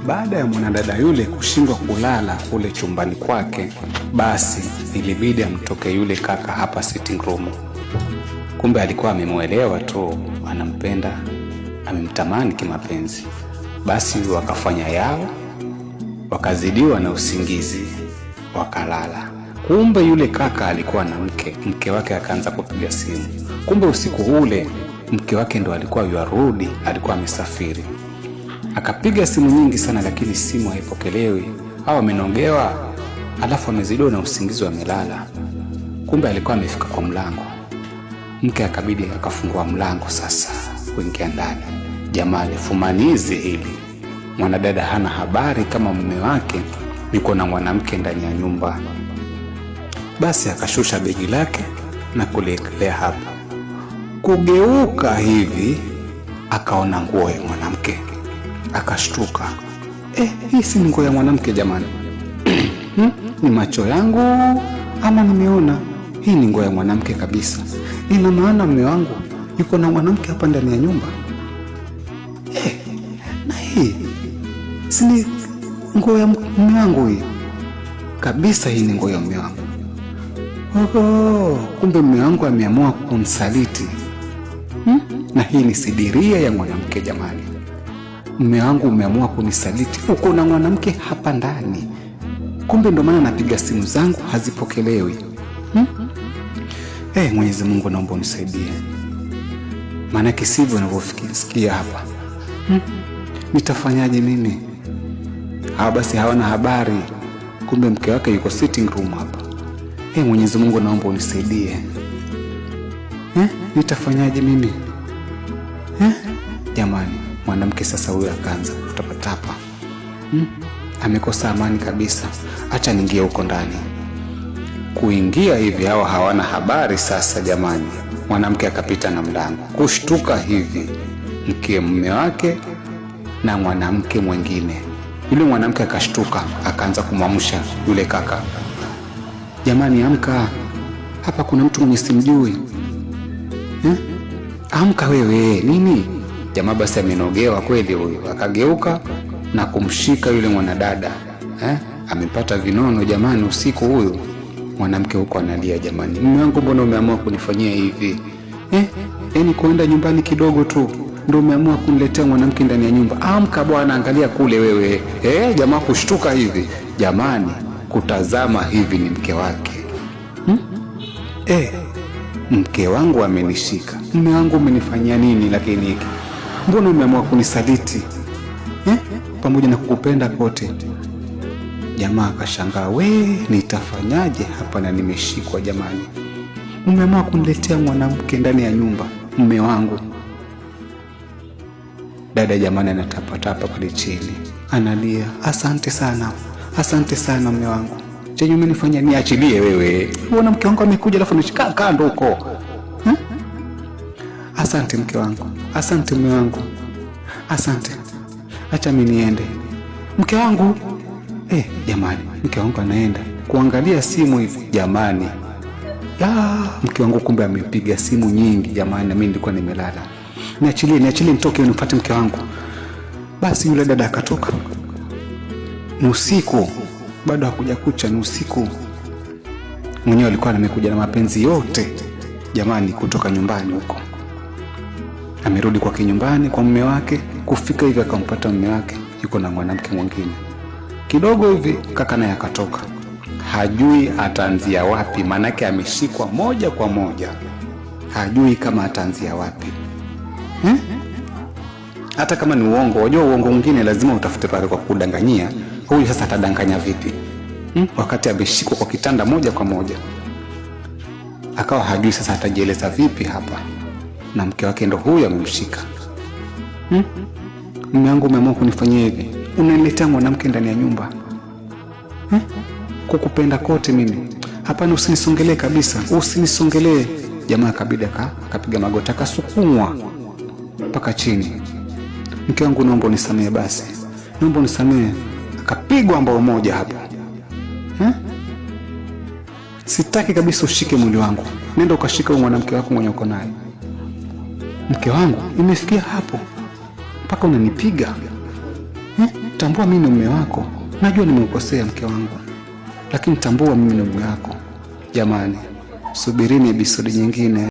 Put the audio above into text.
Baada ya mwanadada yule kushindwa kulala kule chumbani kwake, basi ilibidi amtoke yule kaka hapa sitting room. Kumbe alikuwa amemuelewa tu, anampenda, amemtamani kimapenzi. Basi wakafanya yao, wakazidiwa na usingizi, wakalala. Kumbe yule kaka alikuwa na mke wake akaanza kupiga simu. Kumbe usiku ule mke wake ndo alikuwa yarudi, alikuwa amesafiri. Akapiga simu nyingi sana, lakini simu haipokelewi, au amenongewa, alafu amezidiwa na usingizi, wamelala. Kumbe alikuwa amefika kwa mlango. Mke akabidi akafungua mlango sasa kuingia ndani. Jamani, fumanizi hili. Mwanadada hana habari kama mume wake yuko na mwanamke ndani ya nyumba. Basi akashusha begi lake na kulekelea hapa. Kugeuka hivi akaona nguo ya mwanamke. Akashtuka. Hii si nguo ya mwanamke jamani. Ni macho yangu ama nimeona? Hii ni nguo ya mwanamke kabisa. Ina maana mume wangu yuko na mwanamke hapa ndani ya nyumba. Na hii si ni nguo ya mume wangu hii? Kabisa hii ni nguo ya mume wangu. Kumbe mume wangu ameamua kumsaliti. Na hii ni sidiria ya mwanamke jamani. Mume wangu umeamua kunisaliti, uko na mwanamke hapa ndani. Kumbe ndo maana napiga simu zangu hazipokelewi. Mwenyezi Mungu naomba unisaidie. Maana sivyo ninavyofikiria hapa. Nitafanyaje mimi? Basi hawana habari. Kumbe mke wake yuko sitting room hapa. Mwenyezi Mungu naomba unisaidie. Nitafanyaje mimi? Jamani, mwanamke sasa huyo akaanza kutapatapa. Amekosa amani kabisa. Acha niingie huko ndani. Kuingia hivi hawa hawana habari sasa jamani. Mwanamke akapita na mlango. Kushtuka hivi mume wake na mwanamke mwingine. Yule mwanamke akashtuka, akaanza kumwamsha yule kaka. Jamani, amka. Hapa kuna mtu mwenye simjui. Amka wewe. Nini? Jamaa basi amenogewa kweli huyu. Akageuka na kumshika yule mwanadada. Amepata vinono jamani usiku huyu. Mwanamke huko analia, jamani, mume wangu mbona umeamua kunifanyia hivi? Yaani kuenda nyumbani kidogo tu ndio umeamua kuniletea mwanamke ndani ya nyumba. Amka bwana, angalia kule wewe. Jamaa kushtuka hivi. Jamani, kutazama hivi ni mke wake. Mke wangu amenishika. Mume wangu umenifanyia nini lakini hiki? Mbona umeamua kunisaliti? Pamoja na kukupenda kote. Jamaa akashangaa, nitafanyaje hapa na nimeshikwa jamani? Umeamua kuniletea mwanamke ndani ya nyumba, mume wangu. Dada jamani anatapatapa pale chini. Analia, asante sana mume wangu. Chenye umenifanyia niachilie wewe. Unaona mke wangu amekuja alafu nishika kando huko. Asante mke wangu. Asante mume wangu. Asante. Acha mimi niende. Mke wangu. Jamani, mke wangu anaenda kuangalia simu hivi jamani. Mke wangu kumbe amepiga simu nyingi jamani, na mimi nilikuwa nimelala. Niachilie nitoke nipate mke wangu. Basi yule dada akatoka. Ni usiku, bado hakuja kucha, ni usiku. Mwenyewe alikuwa amekuja na mapenzi yote jamani kutoka nyumbani huko. Amerudi kwa kinyumbani kwa mume wake. Kufika hivi akampata mume wake yuko na mwanamke mwingine. Kidogo hivi kaka naye akatoka. Hajui ataanzia wapi, manake ameshikwa moja kwa moja. Hajui kama ataanzia wapi. Hata kama ni uongo, wajua uongo mwingine lazima utafute pale kwa kudanganyia. Huyu sasa atadanganya vipi? Wakati ameshikwa kwa kitanda moja kwa moja. Akawa hajui sasa atajieleza vipi hapa. Na mke wake ndo huyu amemshika. Mume wangu umeamua kunifanyia hivi. Unaniletea mwanamke ndani ya nyumba. Kukupenda kote mimi. Hapana, usinisongelee kabisa. Usinisongelee. Jamaa kabida akapiga magoti, akasukumwa mpaka chini. Mke wangu naomba unisamehe basi. Naomba unisamehe. Akapigwa mbao moja hapo. Sitaki kabisa ushike mwili wangu. Nenda ukashika huyo mwanamke wako mwenye uko naye. Mke wangu, imefikia hapo mpaka unanipiga. tambua mimi ni mume wako. Najua nimeukosea mke wangu, lakini tambua mimi ni mume wako. Jamani, subirini episode nyingine.